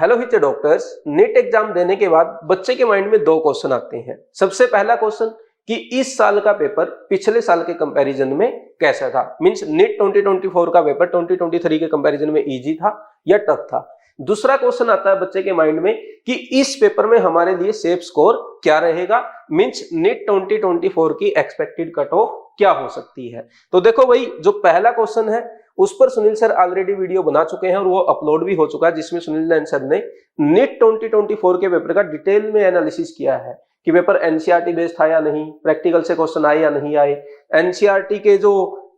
Hello हित doctors, NEET exam देने के बाद बच्चे के माइंड में दो क्वेश्चन आते हैं। सबसे पहला क्वेश्चन कि इस साल का पेपर पिछले साल के कंपैरिजन में कैसा था। मींस नीट 2024 का पेपर 2023 के कंपैरिजन में इजी था या टफ था। दूसरा क्वेश्चन आता है बच्चे के माइंड में कि इस पेपर में हमारे लिए सेफ स्कोर क्या रहेगा। मींस नीट 2024 की एक्सपेक्टेड कट ऑफ क्या हो सकती है। तो देखो भाई, जो पहला क्वेश्चन है उस पर सुनील सर ऑलरेडी वीडियो बना चुके हैं और वो अपलोड भी हो चुका है, जिसमें सुनील नैन सर ने नीट 2024 के पेपर का डिटेल में एनालिसिस किया है कि पेपर एनसीईआरटी बेस्ड था या नहीं, प्रैक्टिकल से क्वेश्चन आए या नहीं आए, एनसीईआरटी के जो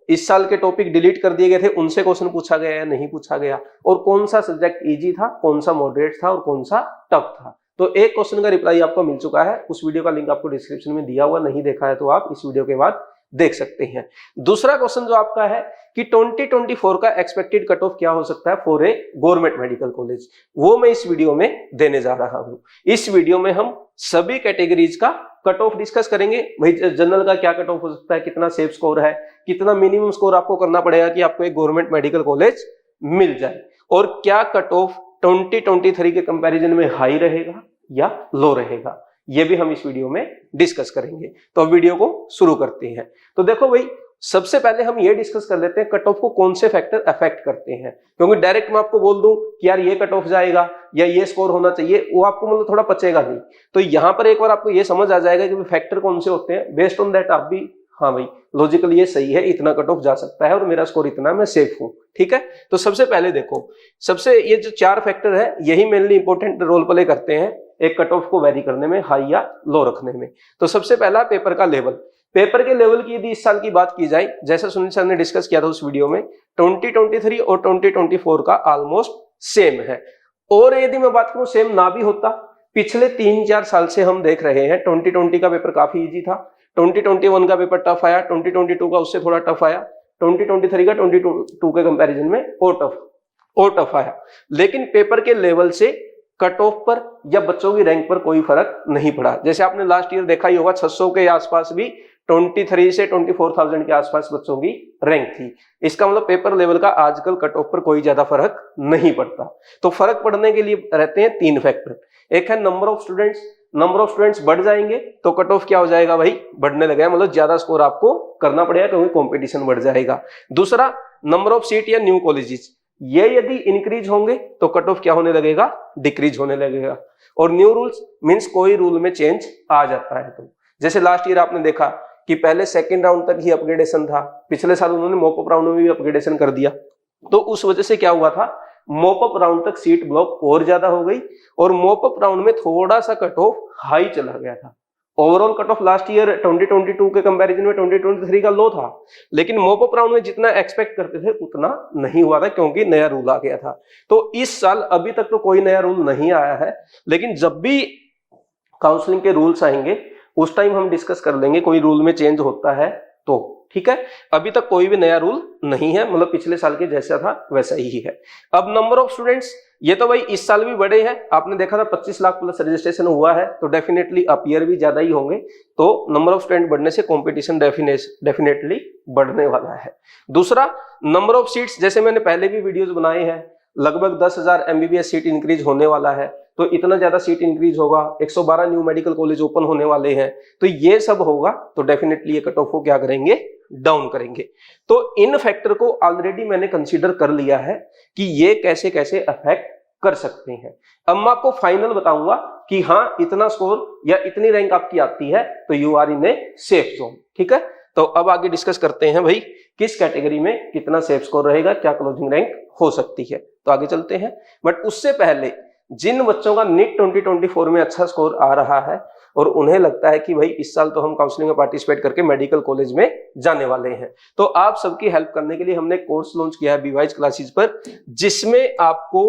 इस साल के टॉपिक डिलीट कर दिए गए थे उनसे क्वेश्चन पूछा गया या नहीं पूछा गया, और कौन सा सब्जेक्ट इजी था, कौन सा मॉडरेट था और कौन सा टफ था। तो एक क्वेश्चन का रिप्लाई आपको मिल चुका है, उस वीडियो का लिंक आपको डिस्क्रिप्शन में दिया हुआ, नहीं देखा है तो आप इस वीडियो के बाद देख सकते हैं। दूसरा क्वेश्चन जो आपका है कि 2024 का एक्सपेक्टेड कट ऑफ क्या हो सकता है for a government medical college, वो मैं इस वीडियो में देने जा रहा हूं। इस वीडियो में हम सभी कैटेगरीज का कट ऑफ डिस्कस करेंगे। भाई जनरल का क्या कट ऑफ हो सकता है, कितना सेफ स्कोर है, कितना मिनिमम स्कोर आपको करना पड़ेगा कि आपको एक गवर्नमेंट मेडिकल कॉलेज मिल जाए, और क्या कट ऑफ 2023 के कंपैरिजन में हाई रहेगा या लो रहेगा, ये भी हम इस वीडियो में डिस्कस करेंगे। तो अब वीडियो को शुरू करते हैं। तो देखो भाई, सबसे पहले हम ये डिस्कस कर लेते हैं कट ऑफ को कौन से फैक्टर अफेक्ट करते हैं, क्योंकि डायरेक्ट मैं आपको बोल दूं कि यार ये कट ऑफ जाएगा या ये स्कोर होना चाहिए, वो आपको मतलब थोड़ा पचेगा नहीं। तो यहां पर एक बार आपको ये समझ आ जाएगा कि फैक्टर कौन से होते हैं, बेस्ड ऑन दैट आप भी हाँ भाई लॉजिकल ये सही है, इतना कट ऑफ जा सकता है और मेरा स्कोर इतना, मैं सेफ हूं। ठीक है, तो सबसे पहले देखो, सबसे ये जो चार फैक्टर है यही मेनली इंपॉर्टेंट रोल प्ले करते हैं एक कट ऑफ को वेरी करने में, हाई या लो रखने में। तो सबसे पहला पेपर का लेवल। पेपर के लेवल की यदि इस साल की बात की जाए, जैसा सुनील सर ने डिस्कस किया था उस वीडियो में, 2023 और 2024 का ऑलमोस्ट सेम है। और यदि मैं बात करूं सेम ना भी होता, पिछले 3-4 साल से हम देख रहे हैं 2020 का पेपर काफी इजी था, 2021 का पेपर टफ आया, 2022 का उससे थोड़ा टफ आया, 2023 का 2022 के कंपैरिजन में और टफ आया। लेकिन पेपर के लेवल से कट ऑफ पर या बच्चों की रैंक पर कोई फर्क नहीं पड़ा। जैसे आपने लास्ट ईयर देखा ही होगा, 600 के आसपास भी 23 से 24,000 के आसपास बच्चों की रैंक थी। इसका मतलब पेपर लेवल का आजकल कट ऑफ पर कोई ज्यादा फर्क नहीं पड़ता। तो फर्क पड़ने के लिए रहते हैं 3 फैक्टर। एक है number of students, number of students बढ़ जाएंगे तो कट ऑफ क्या हो जाएगा भाई, बढ़ने लगेगा, मतलब ज्यादा स्कोर आपको करना पड़ेगा क्योंकि कंपटीशन बढ़ जाएगा। दूसरा नंबर ऑफ सीट या न्यू कॉलेजेस, ये यदि इंक्रीज होंगे तो कट ऑफ क्या होने लगेगा, डिक्रीज होने लगेगा। और न्यू रूल्स मींस कोई रूल में चेंज आ जाता है। तो जैसे लास्ट ईयर आपने देखा कि पहले सेकंड राउंड तक ही अपग्रेडेशन था, पिछले साल उन्होंने मॉप अप राउंड में भी अपग्रेडेशन कर दिया। तो उस वजह से क्या हुआ था, मॉप अप राउंड तक सीट ब्लॉक और ज्यादा हो गई और मॉप अप राउंड में थोड़ा सा कट ऑफ हाई चला गया था। Overall cut off last year 2022 के कंपैरिजन में 2023 का लो था, लेकिन मॉप अप राउंड में जितना एक्सपेक्ट करते थे उतना नहीं हुआ था क्योंकि नया रूल आ गया था। तो इस साल अभी तक तो कोई नया रूल नहीं आया है, लेकिन जब भी काउंसलिंग के रूल्स आएंगे उस टाइम हम डिस्कस कर लेंगे कोई रूल में चेंज होता है तो। ठीक है, अभी तक कोई भी नया रूल नहीं है, मतलब पिछले साल के जैसा था वैसा ही है। अब नंबर ऑफ स्टूडेंट्स, ये तो भाई इस साल भी बढ़े हैं, आपने देखा था 25 लाख प्लस रजिस्ट्रेशन हुआ है, तो डेफिनेटली अप ईयर भी ज्यादा ही होंगे। तो नंबर ऑफ स्टूडेंट बढ़ने से कंपटीशन डेफिनेटली बढ़ने वाला है। दूसरा नंबर ऑफ सीट्स, जैसे मैंने पहले भी वीडियोस बनाए हैं, लगभग 10,000 एमबीबीएस सीट इंक्रीज होने वाला है। तो इतना ज्यादा सीट इंक्रीज होगा, 112 न्यू मेडिकल कॉलेज ओपन होने वाले हैं, तो ये सब होगा तो डेफिनेटली ये कट ऑफ को क्या करेंगे, डाउन करेंगे। तो इन फैक्टर को ऑलरेडी मैंने कंसीडर कर लिया है कि ये कैसे कैसे अफेक्ट कर सकते हैं। अब मैं आपको फाइनल बताऊंगा कि हाँ इतना स्कोर या इतनी रैंक आपकी आती है तो you are in a safe zone. ठीक है, तो अब आगे डिस्कस करते हैं भाई किस कैटेगरी में कितना सेफ स्कोर रहेगा, क्या क्लोजिंग रैंक हो सकती है। तो आगे चलते हैं, बट उससे पहले जिन बच्चों का नीट 2024 में अच्छा स्कोर आ रहा है और उन्हें लगता है कि भाई इस साल तो हम काउंसलिंग में पार्टिसिपेट करके मेडिकल कॉलेज में जाने वाले हैं, तो आप सबकी हेल्प करने के लिए हमने कोर्स लॉन्च किया है बीवाइज क्लासेस पर, जिसमें आपको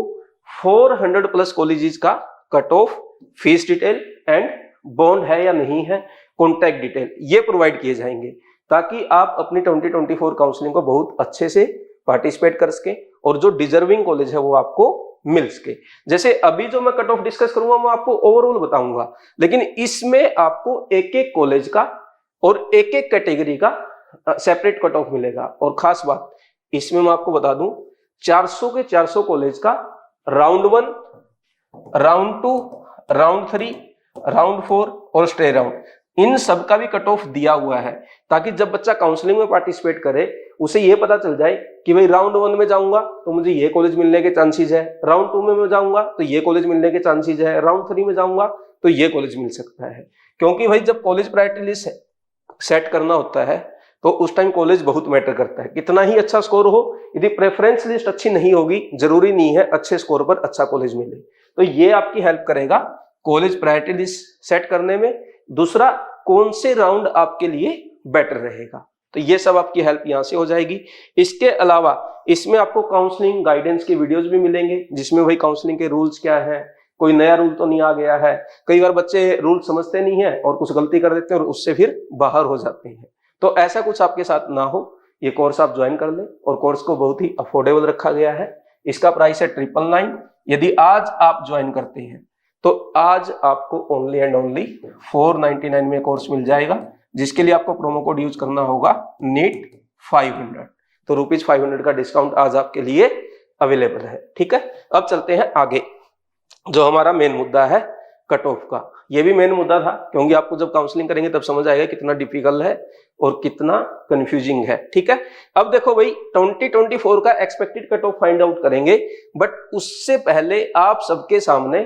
400 प्लस कॉलेजेस का cut off, fees detail and bond है या नहीं है, कॉन्टैक्ट डिटेल, ये प्रोवाइड किए जाएंगे ताकि आप अपनी 2024 काउंसलिंग को बहुत अच्छे से पार्टिसिपेट कर सके और जो डिजर्विंग कॉलेज है वो आपको मिल सके। जैसे अभी जो मैं कट ऑफ डिस्कस करूंगा वो आपको ओवरऑल बताऊंगा, लेकिन इसमें आपको एक एक कॉलेज का और एक एक कैटेगरी का सेपरेट कट ऑफ मिलेगा। और खास बात इसमें मैं आपको बता दूं, 400 के 400 कॉलेज का राउंड 1 राउंड 2, राउंड 3, राउंड 4 और स्टे राउंड, इन सब का भी कट ऑफ दिया हुआ है, ताकि जब बच्चा काउंसलिंग में पार्टिसिपेट करे उसे ये पता चल जाए कि भाई राउंड 1 में जाऊंगा तो मुझे ये कॉलेज मिलने के चांसेस है, राउंड 2 में मैं जाऊंगा तो ये कॉलेज मिलने के चांसेस है, राउंड 3 में जाऊंगा तो ये कॉलेज मिल सकता है। क्योंकि भाई जब कॉलेज प्रायोरिटी लिस्ट सेट करना होता है तो उस टाइम कॉलेज बहुत मैटर करता है, कितना ही अच्छा स्कोर हो, यदि प्रेफरेंस लिस्ट अच्छी नहीं होगी जरूरी नहीं है अच्छे स्कोर पर अच्छा कॉलेज मिले। तो ये आपकी हेल्प करेगा कॉलेज प्रायोरिटी लिस्ट सेट करने में। दूसरा, कौन से राउंड आपके लिए बेटर रहेगा, तो ये सब आपकी हेल्प यहां से हो जाएगी। इसके अलावा इसमें आपको काउंसलिंग गाइडेंस के वीडियोस भी मिलेंगे, जिसमें भाई काउंसलिंग के रूल्स क्या है, कोई नया रूल तो नहीं आ गया है, कई बार बच्चे रूल समझते नहीं है और कुछ गलती कर देते हैं और उससे फिर बाहर हो जाते हैं। तो ऐसा कुछ आपके साथ ना हो, ये कोर्स आप ज्वाइन कर लें, और कोर्स को बहुत ही अफोर्डेबल रखा गया है। इसका प्राइस है 999। यदि आज आप ज्वाइन करते हैं तो आज आपको ओनली एंड ओनली 499 में कोर्स मिल जाएगा, जिसके लिए आपको प्रोमो कोड यूज करना होगा NEET 500। तो ₹500 का डिस्काउंट आज आपके लिए अवेलेबल है। ठीक है, अब चलते हैं आगे, जो हमारा मेन मुद्दा है कट ऑफ का। ये भी मेन मुद्दा था, क्योंकि आपको जब काउंसलिंग करेंगे तब समझ आएगा कितना डिफिकल्ट है और कितना कंफ्यूजिंग है। ठीक है, अब देखो भाई 2024 का expected cut off find out करेंगे, बट उससे पहले आप सबके सामने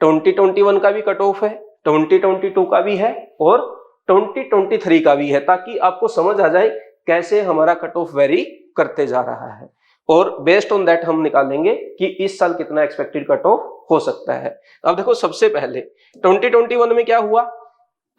2021 का भी कट ऑफ है, 2022 का भी है और 2023 का भी है, ताकि आपको समझ आ जाए कैसे हमारा कट ऑफ वेरी करते जा रहा है, और बेस्ड ऑन दैट हम निकालेंगे कि इस साल कितना एक्सपेक्टेड कट ऑफ हो सकता है। अब देखो, सबसे पहले 2021 में क्या हुआ,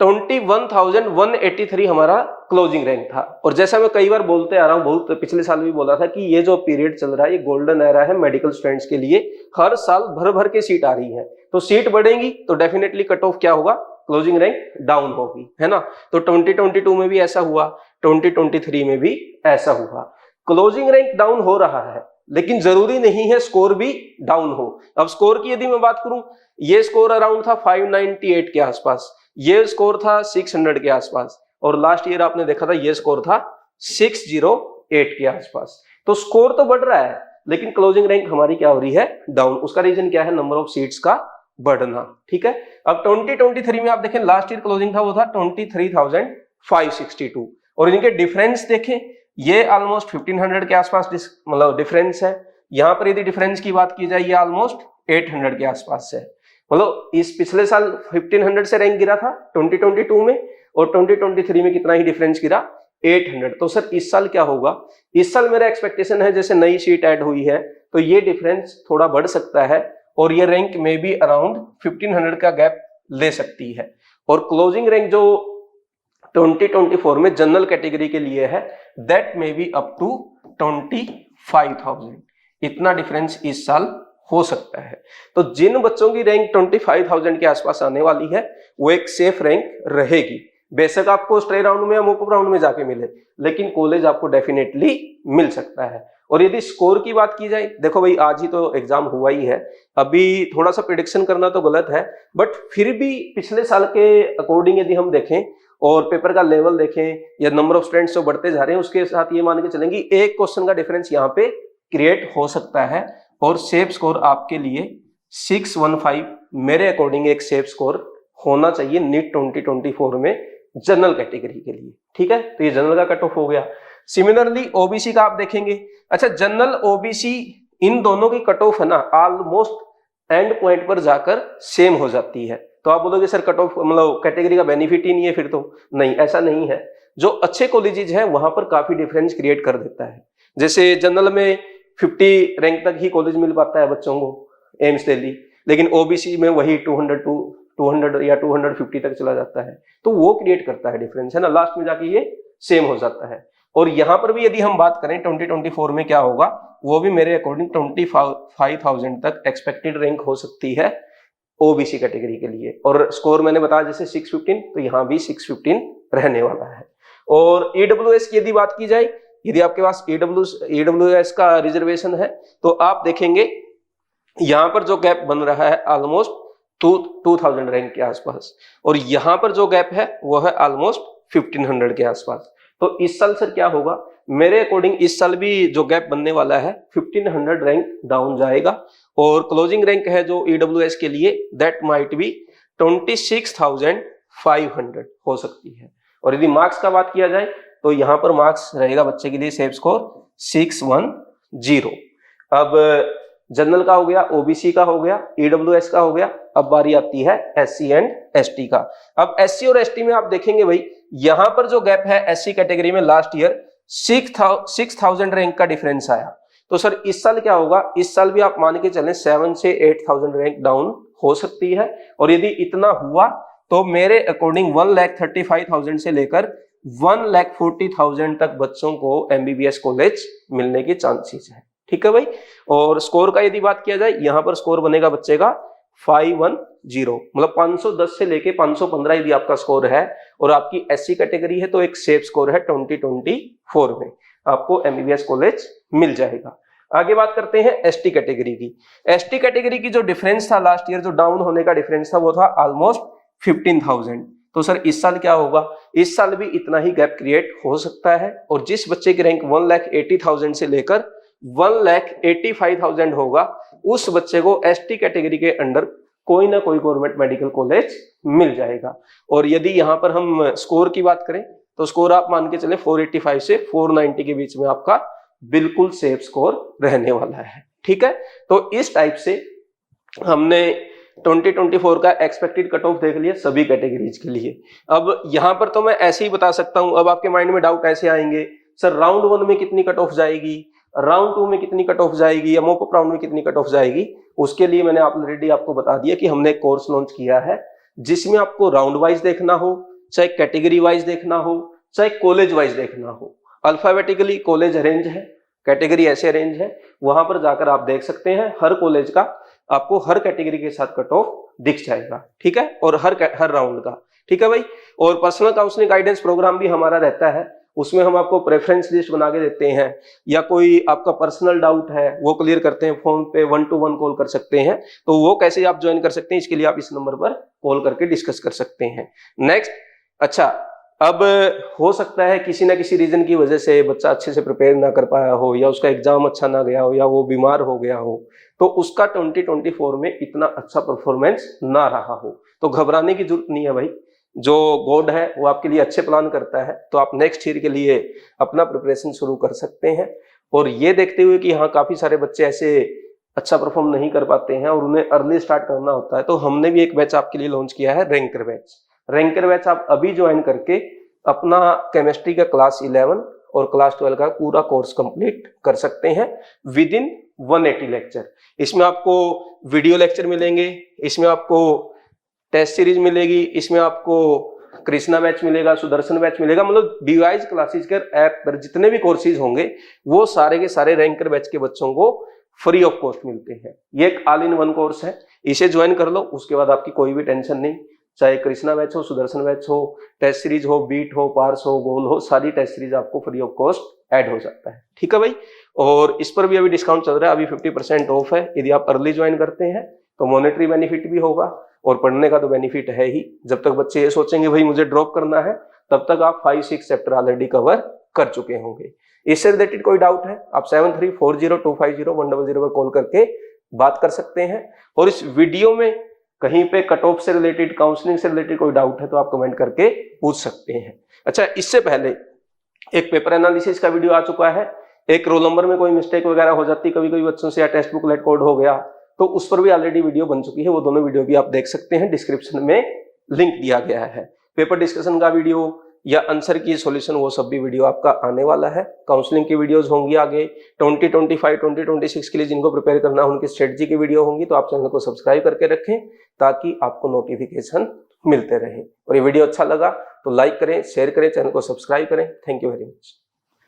21,183 हमारा क्लोजिंग रैंक था। और जैसा मैं कई बार बोलते आ रहा हूं, बहुत पिछले साल भी बोला था कि ये जो पीरियड चल रहा है ये गोल्डन एरा है मेडिकल स्टूडेंट्स के लिए, हर साल भर भर के सीट आ रही है, तो सीट बढ़ेगी तो डेफिनेटली कट ऑफ क्या होगा, क्लोजिंग रैंक डाउन होगी, है ना। तो 2022 में भी ऐसा हुआ, 2023 में भी ऐसा हुआ। क्लोजिंग रैंक डाउन हो रहा है, लेकिन जरूरी नहीं है स्कोर भी डाउन हो। अब स्कोर की यदि मैं बात करूं, ये स्कोर अराउंड था 598 के आसपास, ये स्कोर था 600 के आसपास, और लास्ट ईयर आपने देखा था ये स्कोर था 608 के आसपास। तो स्कोर तो बढ़ रहा है, लेकिन क्लोजिंग रैंक हमारी क्या हो रही है, डाउन। उसका रीजन क्या है, नंबर ऑफ सीट्स का बढ़ना। ठीक है, अब 2023 में आप देखें, लास्ट ईयर क्लोजिंग था वो था 23,562, और इनके डिफरेंस देखें, ये ऑलमोस्ट 1500 के आसपास मतलब डिफरेंस है। यहां पर यदि डिफरेंस की बात की जाए, ये ऑलमोस्ट 800 के आसपास है। मतलब इस पिछले साल 1500 से रैंक गिरा था 2022 में, और 2023 में कितना ही डिफरेंस गिरा, 800। तो सर इस साल क्या होगा, इस साल मेरा एक्सपेक्टेशन है जैसे नई शीट ऐड हुई है तो ये डिफरेंस थोड़ा बढ़ सकता है, और ये रैंक में भी अराउंड 1500 का गैप ले सकती है। और क्लोजिंग रैंक जो 2024 में जनरल कैटेगरी के लिए है, that may be up to 25,000। इतना डिफरेंस इस साल हो सकता है। तो जिन बच्चों की रैंक 25,000 के आसपास आने वाली है वो एक सेफ रैंक रहेगी। बेशक आपको स्ट्रे राउंड में या मूव अप राउंड में जाके मिले, लेकिन कॉलेज आपको डेफिनेटली मिल सकता है। और यदि स्कोर की बात की जाए, देखो भाई आज ही तो एग्जाम हुआ ही है, अभी थोड़ा सा प्रेडिक्शन करना तो गलत है, बट फिर भी पिछले साल के अकॉर्डिंग यदि हम देखें और पेपर का लेवल देखें या नंबर ऑफ स्टूडेंट्स जो बढ़ते जा रहे हैं, उसके साथ ये मान के चलेंगे एक क्वेश्चन का डिफरेंस यहाँ पे क्रिएट हो सकता है, और सेफ स्कोर आपके लिए 615 मेरे अकॉर्डिंग एक सेफ स्कोर होना चाहिए नीट 2024 में जनरल कैटेगरी के लिए। ठीक है, तो ये जनरल का कट ऑफ हो गया। सिमिलरली ओबीसी का आप देखेंगे, अच्छा जनरल ओबीसी इन दोनों की कट ऑफ है ना ऑलमोस्ट एंड पॉइंट पर जाकर सेम हो जाती है। तो आप बोलोगे सर कट ऑफ मतलब कैटेगरी का बेनिफिट ही नहीं है, फिर तो नहीं, ऐसा नहीं है। जो अच्छे कॉलेजेज हैं वहां पर काफी डिफरेंस क्रिएट कर देता है। जैसे जनरल में 50 रैंक तक ही कॉलेज मिल पाता है बच्चों को एम्स दिल्ली, लेकिन ओबीसी में वही 200 या 250 तक चला जाता है। तो वो क्रिएट करता है डिफरेंस, है ना, लास्ट में जाके ये सेम हो जाता है। और यहाँ पर भी यदि हम बात करें 2024 में क्या होगा, वो भी मेरे अकॉर्डिंग 25,000 तक एक्सपेक्टेड रैंक हो सकती है ओबीसी कैटेगरी के लिए। और स्कोर मैंने बताया जैसे 615, तो यहाँ भी 615 रहने वाला है। और ईडब्ल्यूएस की यदि बात की जाए, यदि आपके पास ईडब्ल्यूएस का रिजर्वेशन है तो आप देखेंगे यहां पर जो गैप बन रहा है ऑलमोस्ट 2000 रैंक के आसपास, और यहां पर जो गैप है वो है ऑलमोस्ट 1500 के आसपास। तो इस साल सर क्या होगा, मेरे अकॉर्डिंग इस साल भी जो गैप बनने वाला है 1500 रैंक डाउन जाएगा और क्लोजिंग रैंक है जो ईडब्ल्यूएस के लिए दैट माइट बी 26,500 हो सकती है। और यदि मार्क्स का बात किया जाए तो यहाँ पर मार्क्स रहेगा बच्चे के लिए सेफ स्कोर 610। अब जनरल का हो गया, ओबीसी का हो गया, ईडब्ल्यूएस का हो गया, अब बारी आती है एससी एंड एसटी का। अब एससी और एसटी में आप देखेंगे भाई यहां पर जो गैप है एससी कैटेगरी में लास्ट ईयर 6,000 रैंक का डिफरेंस आया। तो सर इस साल क्या होगा, इस साल भी आप मान के चलें 7 से 8,000 रैंक डाउन हो सकती है। और यदि इतना हुआ तो मेरे अकॉर्डिंग 1,35,000 से लेकर 1,40,000 तक बच्चों को एमबीबीएस कॉलेज मिलने की चांसेस है। ठीक है भाई। और स्कोर का यदि बात किया जाए, यहां पर स्कोर बनेगा बच्चे का 510, मतलब 510 से लेके 515 यदि आपका स्कोर है और आपकी एससी कैटेगरी है तो एक सेफ स्कोर है 2024 में आपको एमबीबीएस कॉलेज मिल जाएगा। आगे बात करते हैं एसटी कैटेगरी की। एसटी कैटेगरी की जो डिफरेंस था लास्ट ईयर, जो डाउन होने का डिफरेंस था वो था ऑलमोस्ट 15,000। तो सर इस साल क्या होगा, इस साल भी इतना ही गैप क्रिएट हो सकता है और जिस बच्चे की रैंक 1,80,000 से लेकर 1,85,000 होगा उस बच्चे को एसटी कैटेगरी के अंडर कोई ना कोई गवर्नमेंट मेडिकल कॉलेज मिल जाएगा। और यदि यहां पर हम स्कोर की बात करें तो स्कोर आप मान के चले 485 से 490 के बीच में आपका बिल्कुल सेफ स्कोर रहने वाला है। ठीक है, तो इस टाइप से हमने 2024 का एक्सपेक्टेड कट ऑफ देख लिया सभी कैटेगरीज के लिए। अब यहां पर तो मैं ऐसे ही बता सकता हूं। अब आपके माइंड में डाउट ऐसे आएंगे, सर राउंड 1 में कितनी कट ऑफ जाएगी, राउंड 2 में कितनी कट ऑफ जाएगी या मॉक अप राउंड में कितनी कट ऑफ जाएगी। उसके लिए मैंने ऑलरेडी आपको बता दिया कि हमने एक कोर्स लॉन्च किया है जिसमें आपको राउंड वाइज देखना हो, चाहे कैटेगरी वाइज देखना हो, चाहे कॉलेज वाइज देखना हो। अल्फाबेटिकली कॉलेज अरेंज है, कैटेगरी ऐसे अरेंज है, वहां पर जाकर आप देख सकते हैं। हर कॉलेज का आपको हर कैटेगरी के साथ कट ऑफ दिख जाएगा। ठीक है, और हर राउंड का। ठीक है भाई। और पर्सनल काउंसलिंग गाइडेंस प्रोग्राम भी हमारा रहता है, उसमें हम आपको प्रेफरेंस लिस्ट बना के देते हैं या कोई आपका पर्सनल डाउट है वो क्लियर करते हैं। फोन पे 1-to-1 कॉल कर सकते हैं। तो वो कैसे आप ज्वाइन कर सकते हैं, इसके लिए आप इस नंबर पर कॉल करके डिस्कस कर सकते हैं। नेक्स्ट, अच्छा अब हो सकता है किसी ना किसी रीजन की वजह से बच्चा अच्छे से प्रिपेयर ना कर पाया हो या उसका एग्जाम अच्छा ना गया हो या वो बीमार हो गया हो, तो उसका 2024 में इतना अच्छा परफॉर्मेंस ना रहा हो तो घबराने की जरूरत नहीं है भाई। जो गॉड है वो आपके लिए अच्छे प्लान करता है। तो आप नेक्स्ट ईयर के लिए अपना प्रिपरेशन शुरू कर सकते हैं। और ये देखते हुए कि यहाँ काफी सारे बच्चे ऐसे अच्छा परफॉर्म नहीं कर पाते हैं और उन्हें अर्ली स्टार्ट करना होता है, तो हमने भी एक बैच आपके लिए लॉन्च किया है, रैंकर बैच। रैंकर बैच आप अभी ज्वाइन करके अपना केमिस्ट्री का क्लास 11 और क्लास 12 का पूरा कोर्स कंप्लीट कर सकते हैं विद इन 180 लेक्चर। इसमें आपको वीडियो लेक्चर मिलेंगे, इसमें आपको टेस्ट सीरीज मिलेगी, इसमें आपको कृष्णा बैच मिलेगा, सुदर्शन बैच मिलेगा, मतलब डिवाइस क्लासेस के ऐप पर जितने भी कोर्सेज होंगे वो सारे के सारे रैंकर बैच के बच्चों को फ्री ऑफ कॉस्ट मिलते हैं। ये एक ऑल इन वन कोर्स है, इसे ज्वाइन कर लो, उसके बाद आपकी कोई भी टेंशन नहीं। चाहे कृष्णा बैच हो, सुदर्शन बैच हो, टेस्ट सीरीज हो, बीट हो, पार्स हो, गोल हो, सारी टेस्ट सीरीज आपको फ्री ऑफ कॉस्ट ऐड हो जाता है। ठीक है भाई। और इस पर भी अभी डिस्काउंट चल रहा है, अभी 50% ऑफ है। यदि आप अर्ली ज्वाइन करते हैं तो मॉनेटरी बेनिफिट भी होगा और पढ़ने का तो बेनिफिट है ही। जब तक बच्चे ये सोचेंगे भाई मुझे ड्रॉप करना है, तब तक आप 5-6 चैप्टर ऑलरेडी कवर कर चुके होंगे। इससे रिलेटेड कोई डाउट है आप 7340250100 पर कॉल करके बात कर सकते हैं। और इस वीडियो में कहीं पे कट ऑफ से रिलेटेड, काउंसलिंग से रिलेटेड कोई डाउट है तो आप कमेंट करके पूछ सकते हैं। अच्छा, इससे पहले एक पेपर एनालिसिस का वीडियो आ चुका है। एक रोल नंबर में कोई मिस्टेक वगैरह हो जाती कभी कभी बच्चों से, या टेक्स्ट बुक लेट कोड हो गया, तो उस पर भी ऑलरेडी वीडियो बन चुकी है। वो दोनों वीडियो भी आप देख सकते हैं, डिस्क्रिप्शन में लिंक दिया गया है। पेपर डिस्कशन का वीडियो या आंसर की सॉल्यूशन, वो सब भी वीडियो आपका आने वाला है। काउंसलिंग की वीडियोस होंगी आगे, 2025 2026 के लिए जिनको प्रिपेयर करना है उनकी स्ट्रेटजी की वीडियो होंगी। तो आप चैनल को सब्सक्राइब करके रखें ताकि आपको नोटिफिकेशन मिलते रहे। और ये वीडियो अच्छा लगा तो लाइक करें, शेयर करें, चैनल को सब्सक्राइब करें। Thank you very much.